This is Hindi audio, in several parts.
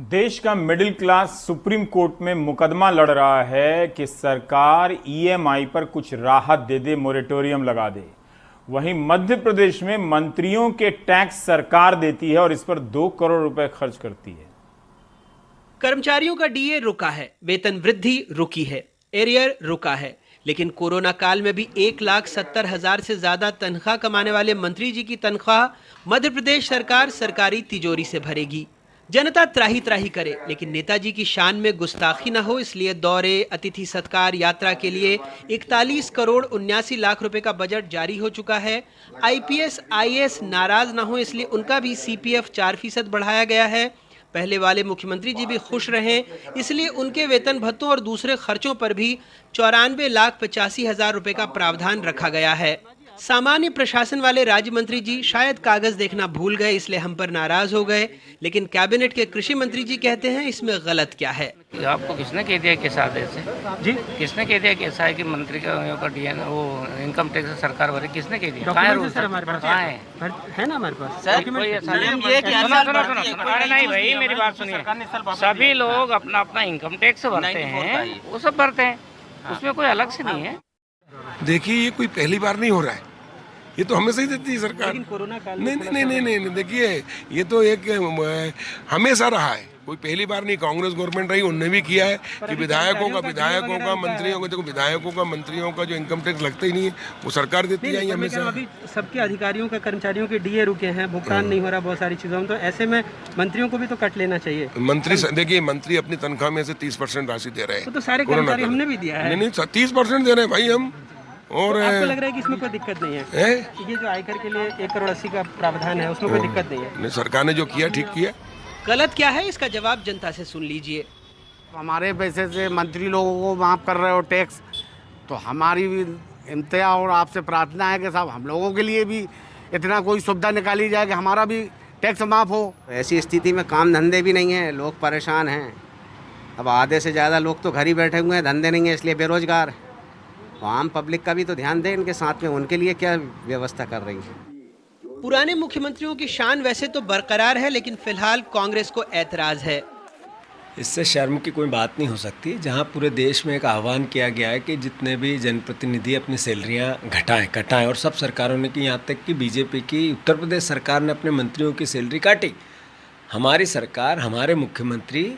देश का मिडिल क्लास सुप्रीम कोर्ट में मुकदमा लड़ रहा है कि सरकार ईएमआई पर कुछ राहत दे दे, मोरेटोरियम लगा दे। वहीं मध्य प्रदेश में मंत्रियों के टैक्स सरकार देती है और इस पर 2 करोड़ रुपए खर्च करती है। कर्मचारियों का डीए रुका है, वेतन वृद्धि रुकी है, एरियर रुका है, लेकिन कोरोना काल में भी 1,70,000 से ज्यादा तनख्वाह कमाने वाले मंत्री जी की तनख्वाह मध्य प्रदेश सरकार सरकारी तिजोरी से भरेगी। जनता त्राही त्राही करे, लेकिन नेताजी की शान में गुस्ताखी न हो, इसलिए दौरे, अतिथि सत्कार, यात्रा के लिए 41 करोड़ 79 लाख रुपए का बजट जारी हो चुका है। आईपीएस आईएएस नाराज न हो, इसलिए उनका भी सीपीएफ 4% बढ़ाया गया है। पहले वाले मुख्यमंत्री जी भी खुश रहें, इसलिए उनके वेतन भत्तों और दूसरे खर्चों पर भी 94,85,000 रुपए का प्रावधान रखा गया है। सामान्य प्रशासन वाले राज्य मंत्री जी शायद कागज देखना भूल गए, इसलिए हम पर नाराज हो गए, लेकिन कैबिनेट के कृषि मंत्री जी कहते हैं इसमें गलत क्या है। आपको किसने कह दिया किस आदेश से जी? किसने कह दिया कि ऐसा है कि मंत्री का डीएन वो इनकम टैक्स सरकार भरे? किसने कह दिया? कहाँ है सर? हमारे पास है ना, हमारे पास सर कोई ऐसा नहीं। भाई मेरी बात सुनिए, सभी लोग अपना अपना इनकम टैक्स भरते हैं, वो सब भरते हैं, उसमें कोई अलग से नहीं है। देखिए, ये कोई पहली बार नहीं हो रहा है, ये तो हमेशा ही देती है सरकार। लेकिन कोरोना काल में नहीं, देखिए ये तो एक हमेशा रहा है, कोई पहली बार नहीं। कांग्रेस गवर्नमेंट रही, उनने भी किया है कि विधायकों का मंत्रियों का, देखो विधायकों का मंत्रियों का जो इनकम टैक्स लगता ही नहीं है, वो सरकार देती है हमेशा। अभी सबके अधिकारियों का, कर्मचारियों के डीए रुके हैं, भुगतान नहीं हो रहा बहुत सारी चीजों में, तो ऐसे में मंत्रियों को भी तो कट लेना चाहिए। मंत्री देखिए, मंत्री अपनी तनख्वाह में से 30% राशि दे रहे हैं, तो सारे कर्मचारी हमने भी दिया है। नहीं 30% दे रहे हैं भाई हम। और आपको लग रहा है कि इसमें कोई दिक्कत नहीं है? ये जो आयकर के लिए 1 करोड़ 80 का प्रावधान है, उसमें कोई दिक्कत नहीं है? नहीं, सरकार ने जो किया ठीक किया। गलत क्या है, इसका जवाब जनता से सुन लीजिए। हमारे पैसे से मंत्री लोगों को माफ़ कर रहे हो टैक्स, तो हमारी भी इम्तिया और आपसे प्रार्थना है कि साहब हम लोगों के लिए भी इतना कोई सुविधा निकाली जाए कि हमारा भी टैक्स माफ़ हो। ऐसी स्थिति में काम धंधे भी नहीं है, लोग परेशान हैं। अब आधे से ज़्यादा लोग तो घर ही बैठे हुए हैं, धंधे नहीं है, इसलिए बेरोजगार है। आम पब्लिक का भी तो ध्यान दें इनके साथ में, उनके लिए क्या व्यवस्था कर रही है। पुराने मुख्यमंत्रियों की शान वैसे तो बरकरार है, लेकिन फिलहाल कांग्रेस को ऐतराज है। इससे शर्म की कोई बात नहीं हो सकती, जहां पूरे देश में एक आह्वान किया गया है कि जितने भी जनप्रतिनिधि अपनी सैलरियां घटाएं, और सब सरकारों ने की, यहाँ तक कि बीजेपी की उत्तर प्रदेश सरकार ने अपने मंत्रियों की सैलरी काटी। हमारी सरकार, हमारे मुख्यमंत्री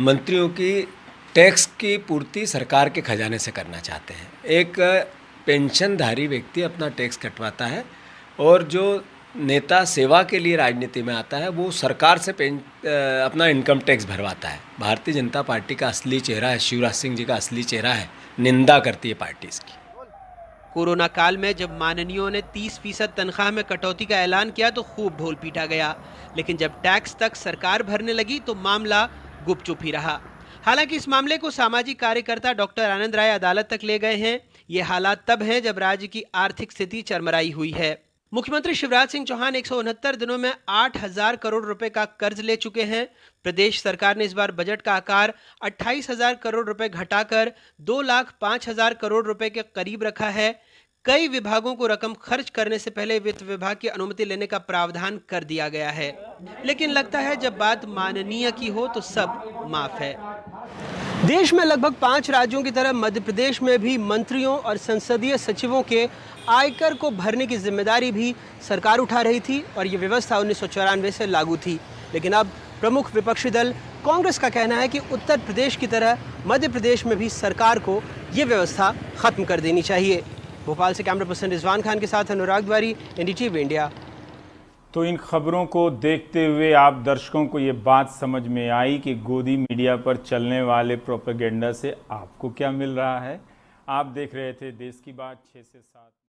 मंत्रियों की टैक्स की पूर्ति सरकार के खजाने से करना चाहते हैं। एक पेंशनधारी व्यक्ति अपना टैक्स कटवाता है, और जो नेता सेवा के लिए राजनीति में आता है वो सरकार से अपना इनकम टैक्स भरवाता है। भारतीय जनता पार्टी का असली चेहरा है, शिवराज सिंह जी का असली चेहरा है, निंदा करती है पार्टी इसकी। कोरोना काल में जब माननीयों ने 30% तनख्वाह में कटौती का ऐलान किया तो खूब ढोल पीटा गया, लेकिन जब टैक्स तक सरकार भरने लगी तो मामला गुपचुप ही रहा। हालांकि इस मामले को सामाजिक कार्यकर्ता डॉक्टर आनंद राय अदालत तक ले गए हैं। ये हालात तब हैं जब राज्य की आर्थिक स्थिति चरमराई हुई है। मुख्यमंत्री शिवराज सिंह चौहान 169 दिनों में 8,000 करोड़ रुपए का कर्ज ले चुके हैं। प्रदेश सरकार ने इस बार बजट का आकार 28,000 करोड़ रुपए घटाकर 2,05,000 करोड़ रुपए के करीब रखा है। कई विभागों को रकम खर्च करने से पहले वित्त विभाग की अनुमति लेने का प्रावधान कर दिया गया है, लेकिन लगता है जब बात माननीय की हो तो सब माफ है। देश में लगभग 5 राज्यों की तरह मध्य प्रदेश में भी मंत्रियों और संसदीय सचिवों के आयकर को भरने की जिम्मेदारी भी सरकार उठा रही थी, और ये व्यवस्था 1994 से लागू थी। लेकिन अब प्रमुख विपक्षी दल कांग्रेस का कहना है कि उत्तर प्रदेश की तरह मध्य प्रदेश में भी सरकार को ये व्यवस्था खत्म कर देनी चाहिए। भोपाल से कैमरा पर्सन रिजवान खान के साथ अनुराग द्वारी, एनडीटीवी इंडिया। तो इन खबरों को देखते हुए आप दर्शकों को ये बात समझ में आई कि गोदी मीडिया पर चलने वाले प्रोपेगेंडा से आपको क्या मिल रहा है। आप देख रहे थे देश की बात 6 से 7।